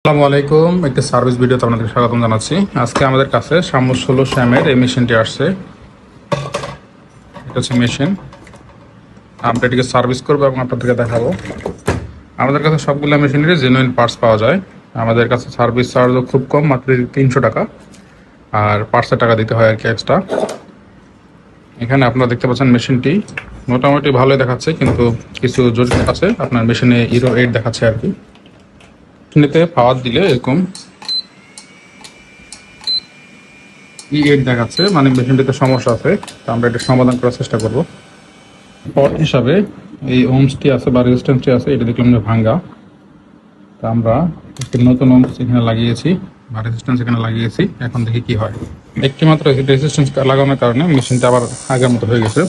আসসালামু আলাইকুম, একটি সার্ভিস ভিডিওতে আপনাদের স্বাগতম জানাচ্ছি। আজকে আমাদের কাছে 16 শ্যামের এই মেশিনটি আসছে। এটা হচ্ছে মেশিন, আমরা এটিকে সার্ভিস করবো এবং আপনাদেরকে দেখাবো। আমাদের কাছে সবগুলো মেশিনেরই জেনুইন পার্টস পাওয়া যায়। আমাদের কাছে সার্ভিস চার্জও খুব কম, মাত্র 300 টাকা, আর পার্টসের টাকা দিতে হয় আর কি এক্সট্রা। এখানে আপনারা দেখতে পাচ্ছেন মেশিনটি মোটামুটি ভালোই দেখাচ্ছে, কিন্তু কিছু জটিল আছে। আপনার মেশিনে ইরো 8 দেখাচ্ছে আর কি। মেশিনেতে পাওয়ার দিলে এরকম E8 দেখাচ্ছে, মানে মেশিনটিতে সমস্যা আছে। তো আমরা এটা সমাধান করার চেষ্টা করব। পট হিসাবে এই ওমসটি আছে বা রেজিস্ট্যান্সটি আছে, এটা দেখলাম যে ভাঙ্গা। তো আমরা একটি নতুন ওমস এখানে লাগিয়েছি বা রেজিস্ট্যান্স এখানে লাগিয়েছি। এখন দেখি কি হয়। একটি মাত্র রেজিস্ট্যান্স লাগানোর কারণে মেশিনটা আবার আগের মতো হয়ে গেছে।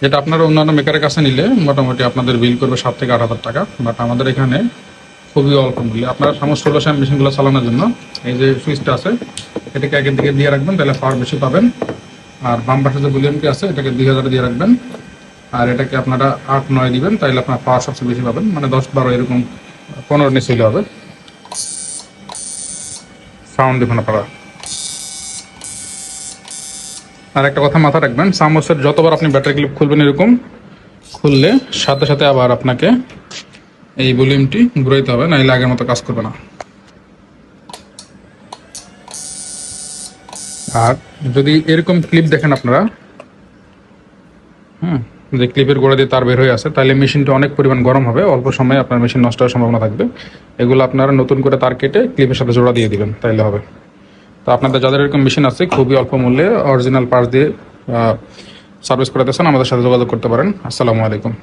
যেটা আপনারা অন্যান্য মেকারের কাছে নিলে মোটামুটি আপনাদের বিল করবে 7 থেকে 8 হাজার টাকা, বাট আমাদের এখানে খুবই অল্প মূল্যে। আপনারা সমস্ত মেশিনগুলো চালানোর জন্য এই যে সুইচটা আছে, এটাকে আগের দিকে দিয়ে রাখবেন, তাহলে পাওয়ার বেশি পাবেন। আর বাম পাশে যে ভলিউমটি আছে, এটাকে 2000 দিয়ে রাখবেন। আর এটাকে আপনারা 8-9 দিবেন, তাইলে আপনার পাওয়ার সবচেয়ে বেশি পাবেন, মানে 10-12 এরকম 15 নিচে হলে হবে। সাউন্ড দেখুন আপনারা। আর একটা কথা মাথা রাখবেন, সামোসের যতবার আপনি ব্যাটারি ক্লিপ খুলবেন, এরকম খুললে সাথে সাথে আবার আপনাকে এই ভলিউমটি ঘুরাইতে হবে, নাহলে আগের মতো কাজ করবে না। আর যদি এরকম ক্লিপ দেখেন আপনারা, যে ক্লিপের গোড়া দিয়ে তার বের হয়ে আসে, তাহলে মেশিনটা অনেক পরিমাণ গরম হবে, অল্প সময়ে আপনার মেশিন নষ্ট হওয়ার সম্ভাবনা থাকবে। এগুলো আপনারা নতুন করে তার কেটে ক্লিপের সাথে জোড়া দিয়ে দিবেন, তাইলে হবে। তো আপনাদের যাদের এরকম মেশিন আছে, খুবই অল্প মূল্যে অরিজিনাল পার্টস দিয়ে সার্ভিস করে দিচ্ছেন, আমাদের সাথে যোগাযোগ করতে পারেন। আসসালামু আলাইকুম।